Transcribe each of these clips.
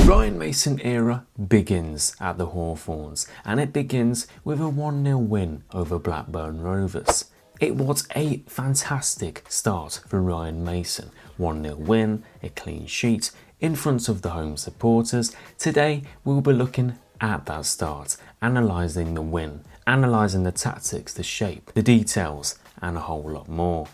Ryan Mason era begins at the Hawthorns, and it begins with a 1-0 win over Blackburn Rovers. It was a fantastic start for Ryan Mason. 1-0 win, a clean sheet in front of the home supporters. Today we'll be looking at that start, analysing the win, analysing the tactics, the shape, the details and a whole lot more.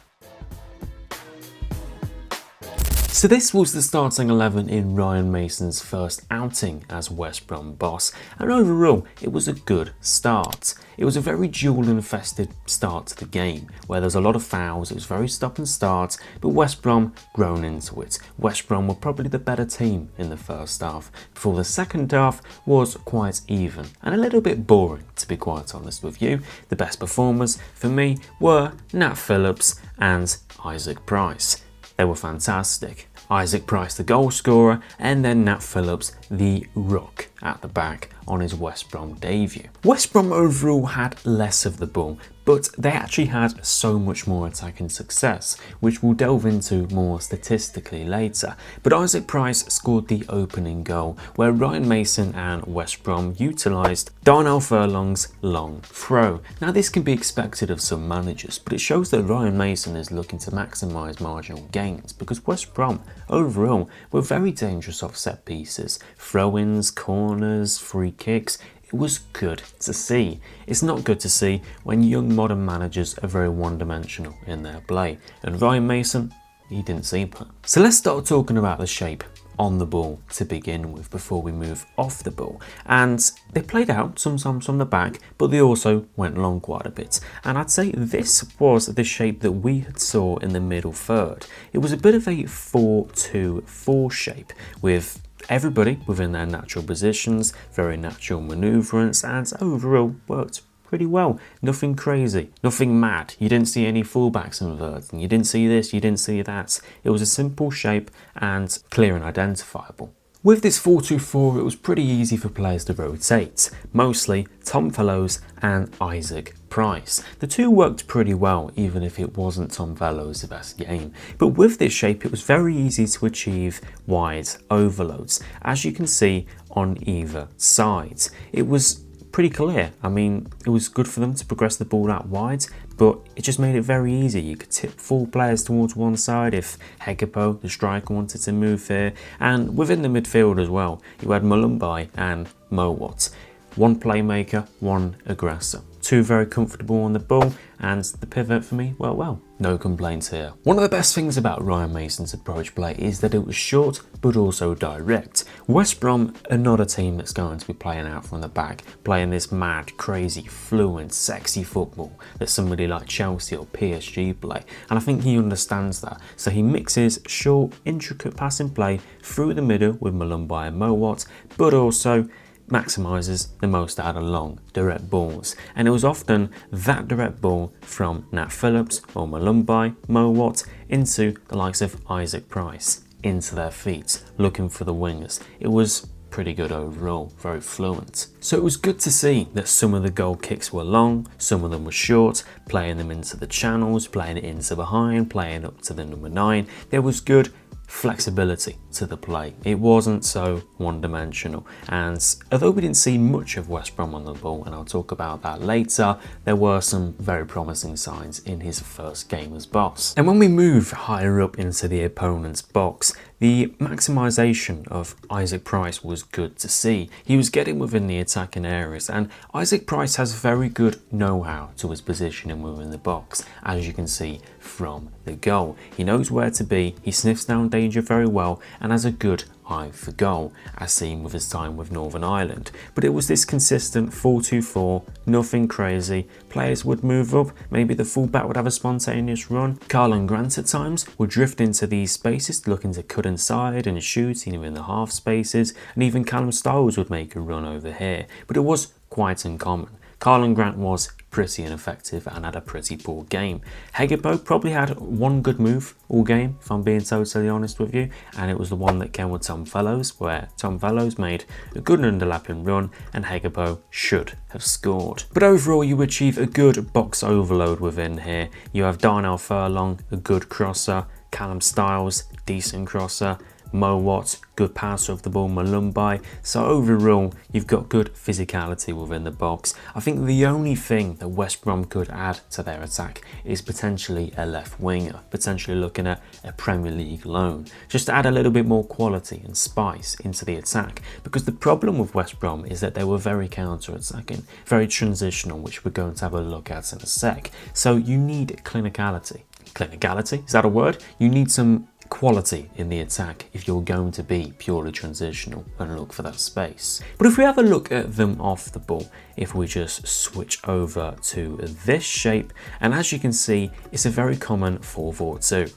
So this was the starting 11 in Ryan Mason's first outing as West Brom boss, and overall it was a good start. It was a very duel-infested start to the game, where there was a lot of fouls. It was very stop and start, but West Brom grown into it. West Brom were probably the better team in the first half, before the second half was quite even and a little bit boring, to be quite honest with you. The best performers for me were Nat Phillips and Isaac Price. They were fantastic. Isaac Price, the goal scorer, and then Nat Phillips, the rock at the back on his West Brom debut. West Brom overall had less of the ball, but they actually had so much more attacking success, which we'll delve into more statistically later. But Isaac Price scored the opening goal, where Ryan Mason and West Brom utilised Darnell Furlong's long throw. Now this can be expected of some managers, but it shows that Ryan Mason is looking to maximise marginal gains, because West Brom overall were very dangerous off set pieces, throw-ins, corners, free kicks. It was good to see. It's not good to see when young modern managers are very one-dimensional in their play, and Ryan Mason, he didn't see that. So let's start talking about the shape on the ball to begin with before we move off the ball. And they played out sometimes from the back, but they also went long quite a bit. And I'd say this was the shape that we had saw in the middle third. It was a bit of a 4-2-4 shape with everybody within their natural positions, very natural manoeuvrance, and overall worked pretty well. Nothing crazy, nothing mad. You didn't see any fullbacks inverting, you didn't see this, you didn't see that. It was a simple shape and clear and identifiable. With this 4-2-4, it was pretty easy for players to rotate, mostly Tom Fellows and Isaac Price. The two worked pretty well, even if it wasn't Tom Fellows' best game. But with this shape, it was very easy to achieve wide overloads, as you can see on either side. It was pretty clear. I mean, it was good for them to progress the ball out wide, but it just made it very easy. You could tip 4 players towards one side if Hegepo, the striker, wanted to move here. And within the midfield as well, you had Mulumbai and Mowat. One playmaker, one aggressor. Two very comfortable on the ball, and the pivot for me, well, no complaints here. One of the best things about Ryan Mason's approach play is that it was short, but also direct. West Brom are not a team that's going to be playing out from the back, playing this mad, crazy, fluent, sexy football that somebody like Chelsea or PSG play, and I think he understands that. So he mixes short, intricate passing play through the middle with Mulumbai and Mowat, but also maximises the most out of long, direct balls. And it was often that direct ball from Nat Phillips or Mulumbai, Mowat, into the likes of Isaac Price, into their feet, looking for the wingers. It was pretty good overall, very fluent. So it was good to see that some of the goal kicks were long, some of them were short, playing them into the channels, playing it into behind, playing up to the number 9. There was good flexibility to the play. It wasn't so one-dimensional, and although we didn't see much of West Brom on the ball, and I'll talk about that later, there were some very promising signs in his first game as boss. And when we move higher up into the opponent's box, the maximisation of Isaac Price was good to see. He was getting within the attacking areas, and Isaac Price has very good know-how to his positioning within the box, as you can see from the goal. He knows where to be, he sniffs down danger very well, and has a good eye for goal, as seen with his time with Northern Ireland. But it was this consistent 4-2-4, nothing crazy. Players would move up, maybe the fullback would have a spontaneous run. Carl Grant at times would drift into these spaces, looking to cut inside and shoot even in the half spaces, and even Callum Styles would make a run over here, but it was quite uncommon. Carl Grant was pretty ineffective and had a pretty poor game. Hegepo probably had one good move all game, if I'm being totally honest with you, and it was the one that came with Tom Fellows, where Tom Fellows made a good underlapping run and Hegepo should have scored. But overall, you achieve a good box overload within here. You have Darnell Furlong, a good crosser, Callum Styles, decent crosser, Mowat, good passer of the ball, Malumbai. So overall, you've got good physicality within the box. I think the only thing that West Brom could add to their attack is potentially a left winger, potentially looking at a Premier League loan, just to add a little bit more quality and spice into the attack. Because the problem with West Brom is that they were very counter-attacking, very transitional, which we're going to have a look at in a sec. So you need clinicality. Clinicality, is that a word? You need some quality in the attack if you're going to be purely transitional and look for that space. But if we have a look at them off the ball, if we just switch over to this shape, and as you can see, it's a very common 4-4-2.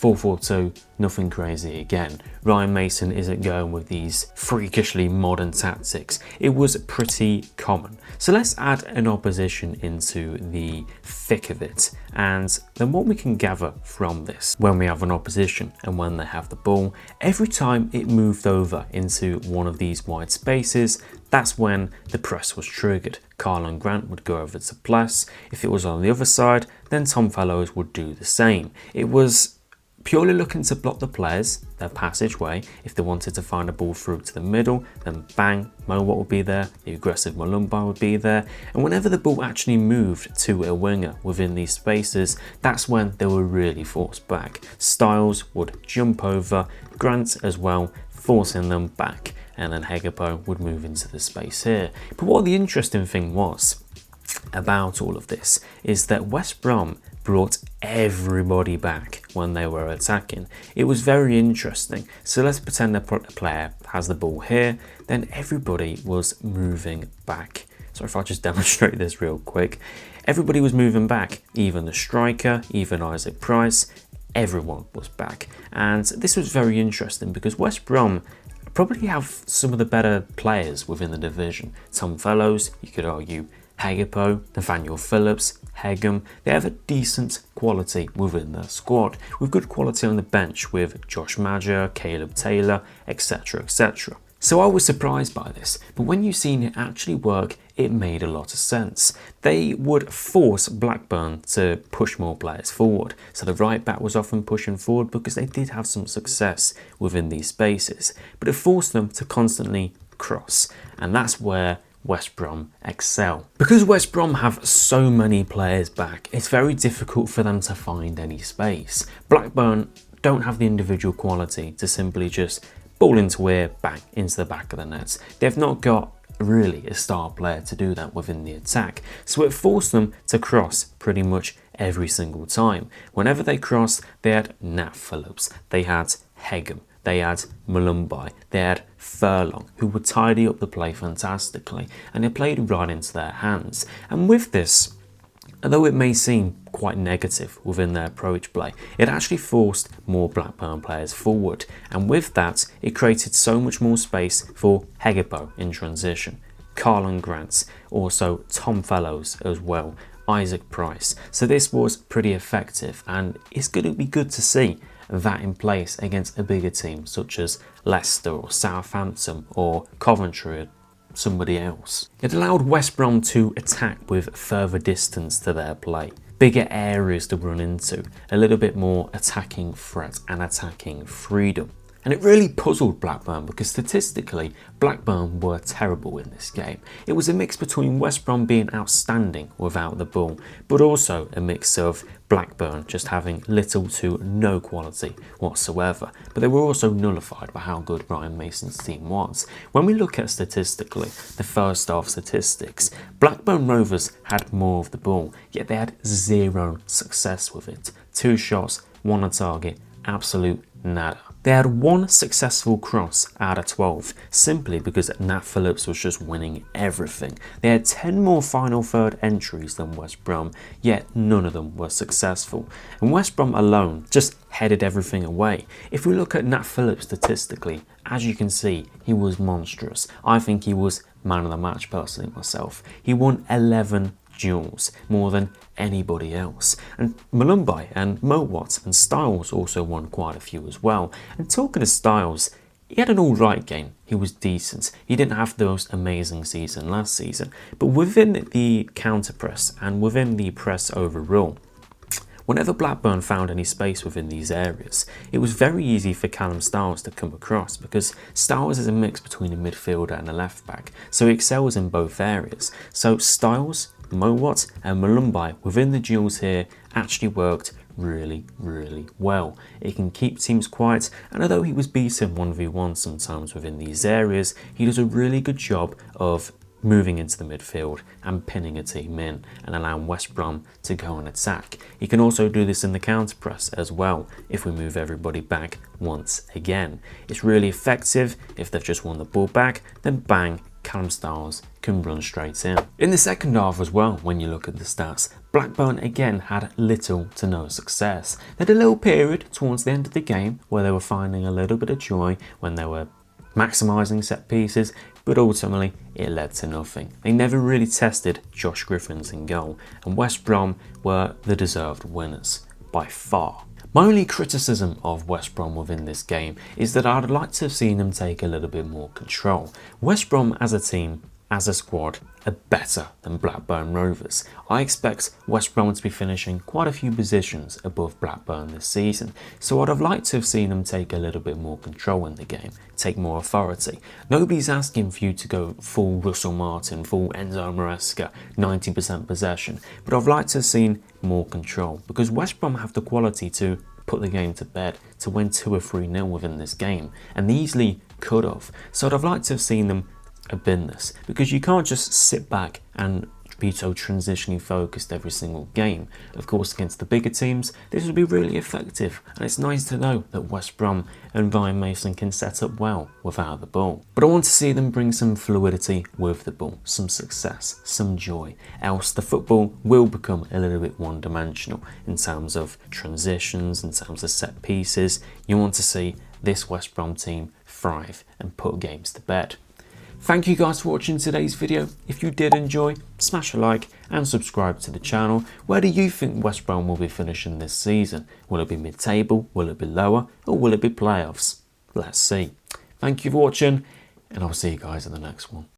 4-4-2, nothing crazy again. Ryan Mason isn't going with these freakishly modern tactics. It was pretty common. So let's add an opposition into the thick of it. And then what we can gather from this, when we have an opposition and when they have the ball, every time it moved over into one of these wide spaces, that's when the press was triggered. Carl and Grant would go over to press. If it was on the other side, then Tom Fellows would do the same. It was purely looking to block the players, their passageway. If they wanted to find a ball through to the middle, then bang, Mowat would be there, the aggressive Malumbai would be there. And whenever the ball actually moved to a winger within these spaces, that's when they were really forced back. Styles would jump over, Grant as well, forcing them back. And then Hegerpo would move into the space here. But what the interesting thing was about all of this is that West Brom brought everybody back when they were attacking. It was very interesting. So let's pretend a player has the ball here, then everybody was moving back. So if I just demonstrate this real quick, everybody was moving back, even the striker, even Isaac Price, everyone was back. And this was very interesting because West Brom probably have some of the better players within the division. Tom Fellows, you could argue, Hegerpo, Nathaniel Phillips, Hegum, they have a decent quality within their squad, with good quality on the bench with Josh Maja, Caleb Taylor, etc, etc. So I was surprised by this, but when you've seen it actually work, it made a lot of sense. They would force Blackburn to push more players forward, so the right back was often pushing forward because they did have some success within these spaces, but it forced them to constantly cross, and that's where West Brom excel. Because West Brom have so many players back, it's very difficult for them to find any space. Blackburn don't have the individual quality to simply just ball into here, bang, into the back of the nets. They've not got really a star player to do that within the attack. So it forced them to cross pretty much every single time. Whenever they crossed, they had Nat Phillips, they had Hegum, they had Malumbai, they had Furlong, who would tidy up the play fantastically, and it played right into their hands. And with this, although it may seem quite negative within their approach play, it actually forced more Blackburn players forward, and with that, it created so much more space for Hegerpo in transition, Carl and Grant, also Tom Fellows as well, Isaac Price. So this was pretty effective, and it's going to be good to see that in place against a bigger team such as Leicester or Southampton or Coventry or somebody else. It allowed West Brom to attack with further distance to their play, bigger areas to run into, a little bit more attacking threat and attacking freedom. And it really puzzled Blackburn because statistically, Blackburn were terrible in this game. It was a mix between West Brom being outstanding without the ball, but also a mix of Blackburn just having little to no quality whatsoever. But they were also nullified by how good Ryan Mason's team was. When we look at statistically, the first half statistics, Blackburn Rovers had more of the ball, yet they had zero success with it. 2 shots, 1 on target, absolute nada. They had 1 successful cross out of 12, simply because Nat Phillips was just winning everything. They had 10 more final third entries than West Brom, yet none of them were successful. And West Brom alone just headed everything away. If we look at Nat Phillips statistically, as you can see, he was monstrous. I think he was man of the match personally myself. He won 11 duels, more than anybody else. And Malumbai and Mowat and Styles also won quite a few as well. And talking of Styles, he had an alright game. He was decent. He didn't have the most amazing season last season. But within the counter press and within the press overall, Whenever Blackburn found any space within these areas, it was very easy for Callum Styles to come across, because Styles is a mix between a midfielder and a left back, so he excels in both areas. So Styles, Mowat and Malumbai within the duels here actually worked really well. It can keep teams quiet, and although he was beaten 1v1 sometimes within these areas, he does a really good job of moving into the midfield and pinning a team in and allowing West Brom to go on attack. He can also do this in the counter press as well if we move everybody back once again. It's really effective. If they've just won the ball back, then bang, Callum Styles can run straight in. In the second half as well, when you look at the stats, Blackburn again had little to no success. They had a little period towards the end of the game where they were finding a little bit of joy when they were maximising set pieces, but ultimately it led to nothing. They never really tested Josh Griffin's in goal, and West Brom were the deserved winners by far. My only criticism of West Brom within this game is that I'd like to have seen them take a little bit more control. West Brom as a team, as a squad, are better than Blackburn Rovers. I expect West Brom to be finishing quite a few positions above Blackburn this season, so I'd have liked to have seen them take a little bit more control in the game, take more authority. Nobody's asking for you to go full Russell Martin, full Enzo Maresca, 90% possession, but I'd like to have seen more control, because West Brom have the quality to put the game to bed, to win 2 or 3-0 within this game, and they easily could have. So I'd have liked to have seen them have been this, because you can't just sit back and be so transitionally focused every single game. Of course, against the bigger teams, this would be really effective, and it's nice to know that West Brom and Ryan Mason can set up well without the ball. But I want to see them bring some fluidity with the ball, some success, some joy, else the football will become a little bit one-dimensional in terms of transitions, in terms of set pieces. You want to see this West Brom team thrive and put games to bed. Thank you guys for watching today's video. If you did enjoy, smash a like and subscribe to the channel. Where do you think West Brom will be finishing this season? Will it be mid-table? Will it be lower? Or will it be playoffs? Let's see. Thank you for watching, and I'll see you guys in the next one.